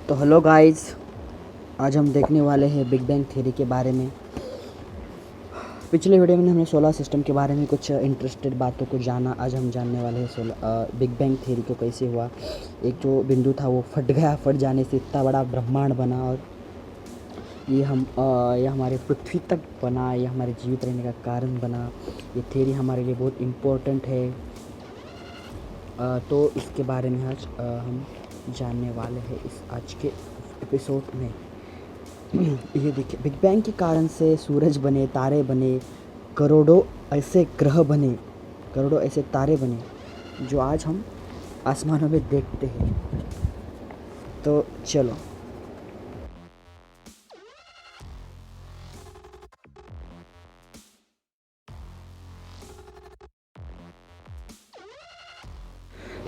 तो hello guys, आज हम देखने वाले हैं बिग बैंग थ्योरी के बारे में। पिछले वीडियो में हमने सोलर सिस्टम के बारे में कुछ इंटरेस्टेड बातों को जाना। आज हम जानने वाले हैं बिग बैंग थ्योरी को कैसे हुआ। एक जो बिंदु था वो फट गया, फट जाने से इतना बड़ा ब्रह्मांड बना और ये हमारे पृथ्वी तक बना, ये हमारे जीवित रहने का कारण बना। ये थ्योरी हमारे लिए बहुत इम्पोर्टेंट है। तो इसके बारे में आज हम जानने वाले हैं इस आज के एपिसोड में। ये देखिए, बिग बैंग के कारण से सूरज बने, तारे बने, करोड़ों ऐसे ग्रह बने, करोड़ों ऐसे तारे बने जो आज हम आसमानों में देखते हैं। तो चलो,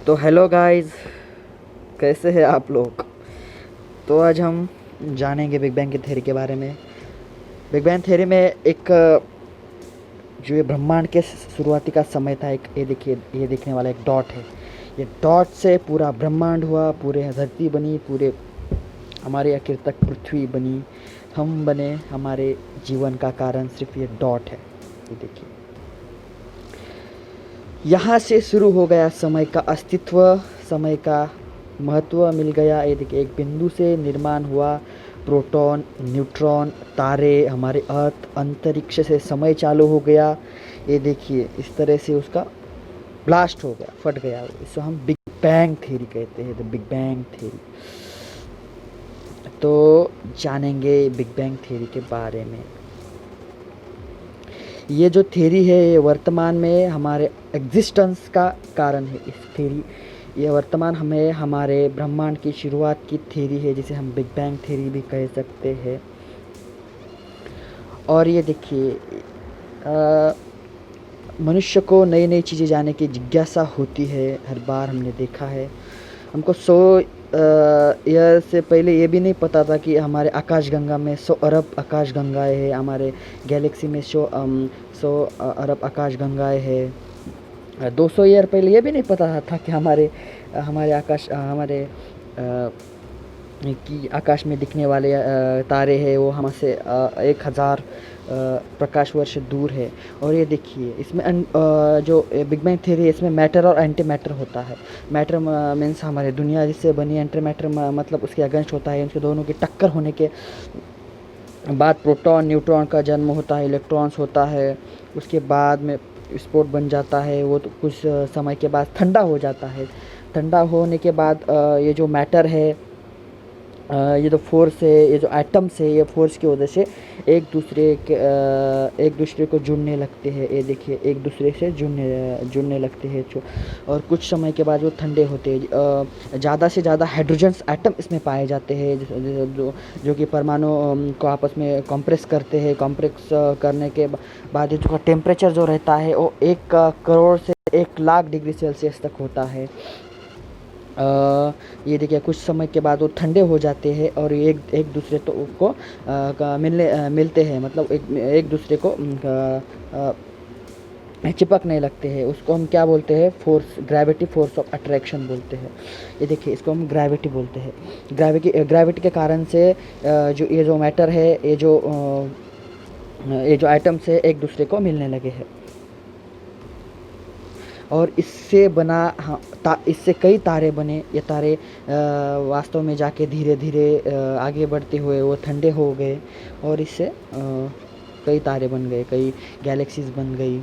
तो हेलो गाइस, कैसे हैं आप लोग। तो आज हम जानेंगे बिग बैंग की थ्योरी के बारे में। बिग बैंग थ्योरी में एक जो ये ब्रह्मांड के शुरुआती का समय था, एक ये देखिए, ये देखने वाला एक डॉट है। ये डॉट से पूरा ब्रह्मांड हुआ, पूरे धरती बनी, पूरे हमारे आखिर तक पृथ्वी बनी, हम बने। हमारे जीवन का कारण सिर्फ ये डॉट है। ये देखिए, यहाँ से शुरू हो गया समय का अस्तित्व, समय का महत्व मिल गया। ये देखिए, एक बिंदु से निर्माण हुआ प्रोटॉन, न्यूट्रॉन, तारे, हमारे अर्थ, अंतरिक्ष से समय चालू हो गया। ये देखिए, इस तरह से उसका ब्लास्ट हो गया, फट गया। इसको हम बिग बैंग थ्योरी कहते हैं, द बिग बैंग थ्योरी। तो जानेंगे बिग बैंग थ्योरी के बारे में। ये जो थ्योरी है ये वर्तमान में हमारे एग्जिस्टेंस का कारण है। इस थ्योरी, ये वर्तमान हमें हमारे ब्रह्मांड की शुरुआत की थ्योरी है, जिसे हम बिग बैंग थ्योरी भी कह सकते हैं। और ये देखिए, मनुष्य को नई नई चीज़ें जानने की जिज्ञासा होती है। हर बार हमने देखा है, हमको 100 ईयर से पहले ये भी नहीं पता था कि हमारे आकाशगंगा में 100 अरब आकाशगंगाएँ हैं। हमारे गैलेक्सी में 100 अरब आकाशगंगाएँ हैं। 200 ईयर पहले ये भी नहीं पता था कि हमारे कि आकाश में दिखने वाले तारे हैं वो हमसे 1000 प्रकाश वर्ष दूर है। और ये देखिए, इसमें जो बिग बैंग थ्योरी है, इसमें मैटर और एंटी मैटर होता है। मैटर मीन्स हमारे दुनिया जिससे बनी, एंटी मैटर मतलब उसके अगेंस्ट होता है। उनके दोनों की टक्कर होने के बाद प्रोटॉन न्यूट्रॉन का जन्म होता है, इलेक्ट्रॉन्स होता है। उसके बाद में स्फोट बन जाता है। वो तो कुछ समय के बाद ठंडा हो जाता है। ठंडा होने के बाद ये जो मैटर है, ये जो फोर्स है, ये जो एटम्स है, ये फोर्स की वजह से एक दूसरे को जुड़ने लगते हैं। ये देखिए, एक दूसरे से जुड़ने लगते हैं। और कुछ समय के बाद वो ठंडे होते हैं। ज़्यादा से ज़्यादा हाइड्रोजन्स एटम इसमें पाए जाते हैं, जो कि परमाणु को आपस में कंप्रेस करते हैं। कंप्रेस करने के बाद जो टेम्परेचर जो रहता है वो 1 करोड़ से 1 लाख डिग्री सेल्सियस तक होता है। ये देखिए, कुछ समय के बाद वो ठंडे हो जाते हैं और एक दूसरे को मिलते हैं, मतलब एक दूसरे को चिपकने लगते हैं। उसको हम क्या बोलते हैं? Force, gravity force of attraction बोलते हैं। ये देखिए, इसको हम ग्रेविटी बोलते हैं। ग्रेविटी के कारण से ये जो मैटर है, ये जो आइटम्स है, एक दूसरे को मिलने लगे हैं। और इससे बना, हाँ, इससे कई तारे बने। ये तारे वास्तव में जाके धीरे धीरे आगे बढ़ते हुए वो ठंडे हो गए और इससे कई तारे बन गए, कई गैलेक्सीज बन गई।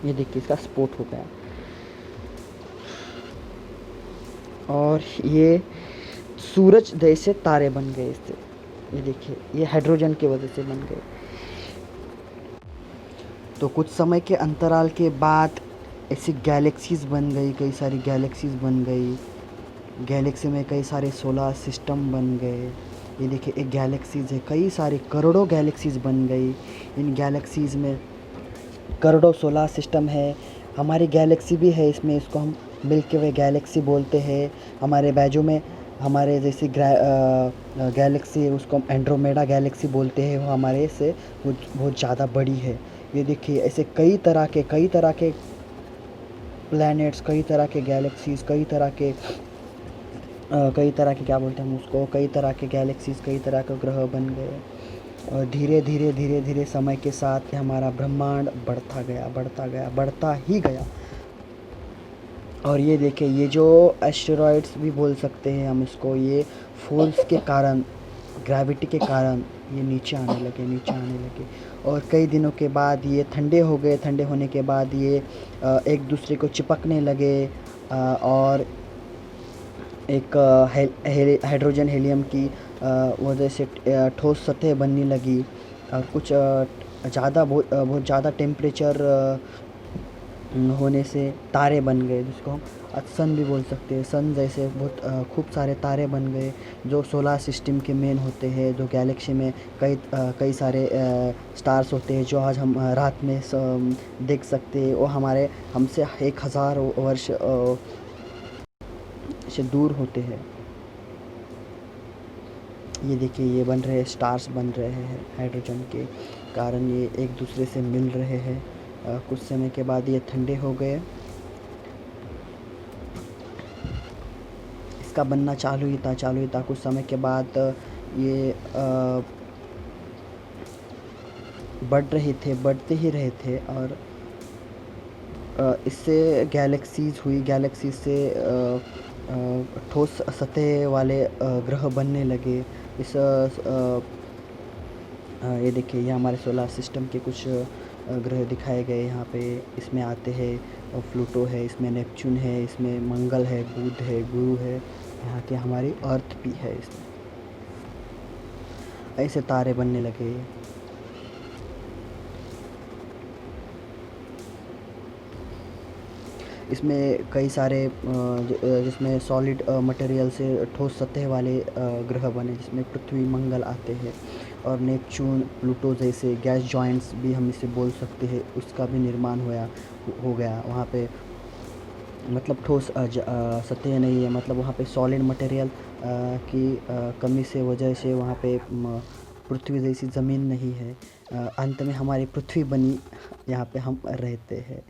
ये देखिए, इसका स्फोट हो गया और ये सूरज जैसे तारे बन गए इससे। ये देखिए, ये हाइड्रोजन की वजह से बन गए। तो कुछ समय के अंतराल के बाद ऐसी गैलेक्सीज़ बन गई, कई सारी गैलेक्सीज़ बन गई। गैलेक्सी में कई सारे सोलर सिस्टम बन गए। ये देखिए, एक गैलेक्सीज़ है, कई सारी करोड़ों गैलेक्सीज़ बन गई। इन गैलेक्सीज़ में करोड़ों सोलर सिस्टम है। हमारी गैलेक्सी भी है इसमें, इसको हम मिल्की वे गैलेक्सी बोलते हैं। हमारे बाजू में हमारे जैसी गैलेक्सी है, उसको हम एंड्रोमेडा गैलेक्सी बोलते हैं। वो हमारे से बहुत ज़्यादा बड़ी है। ये देखिए, ऐसे कई तरह के प्लैनेट्स, कई तरह के गैलेक्सीज़, कई तरह के कई तरह के क्या बोलते हैं हम उसको, कई तरह के गैलेक्सीज़, कई तरह के ग्रह बन गए। और धीरे धीरे धीरे धीरे समय के साथ हमारा ब्रह्मांड बढ़ता गया, बढ़ता गया, बढ़ता ही गया। और ये देखिए, ये जो एस्टेरॉइड्स भी बोल सकते हैं हम इसको, ये फोर्स के कारण, ग्रेविटी के कारण ये नीचे आने लगे, नीचे आने लगे। और कई दिनों के बाद ये ठंडे हो गए, ठंडे होने के बाद ये एक दूसरे को चिपकने लगे, और एक हाइड्रोजन हीलियम की वजह से ठोस सतह बनने लगी। और कुछ बहुत ज़्यादा टेम्परेचर होने से तारे बन गए, जिसको हम सन भी बोल सकते हैं। सन जैसे बहुत खूब सारे तारे बन गए, जो सोलर सिस्टम के मेन होते हैं, जो गैलेक्सी में कई सारे स्टार्स होते हैं, जो आज हम रात में देख सकते हैं। वो हमारे हमसे 1000 वर्ष से दूर होते हैं। ये देखिए, ये बन रहे स्टार्स बन रहे हैं हाइड्रोजन के कारण, ये एक दूसरे से मिल रहे हैं। कुछ समय के बाद ये ठंडे हो गए, इसका बनना चालू ही था। कुछ समय के बाद ये बढ़ते ही रहे थे। और इससे गैलेक्सीज़ हुई, गैलेक्सीज़ से ठोस सतह वाले ग्रह बनने लगे। ये देखिए, ये हमारे सोलर सिस्टम के कुछ ग्रह दिखाए गए यहाँ पे। इसमें आते हैं प्लूटो है, इसमें नेपच्यून है, इसमें मंगल है, बुध है, गुरु है, यहाँ के हमारी अर्थ भी है। इसमें ऐसे तारे बनने लगे। इसमें कई सारे जिसमें सॉलिड मटेरियल से ठोस सतह वाले ग्रह बने, जिसमें पृथ्वी, मंगल आते हैं। और नेपच्यून, प्लूटो जैसे गैस जॉइंट्स भी हम इसे बोल सकते हैं, उसका भी निर्माण हो गया वहाँ पे। मतलब ठोस सतह नहीं है, मतलब वहाँ पे सॉलिड मटेरियल की कमी से वजह से वहाँ पे पृथ्वी जैसी ज़मीन नहीं है। अंत में हमारी पृथ्वी बनी, यहाँ पे हम रहते हैं।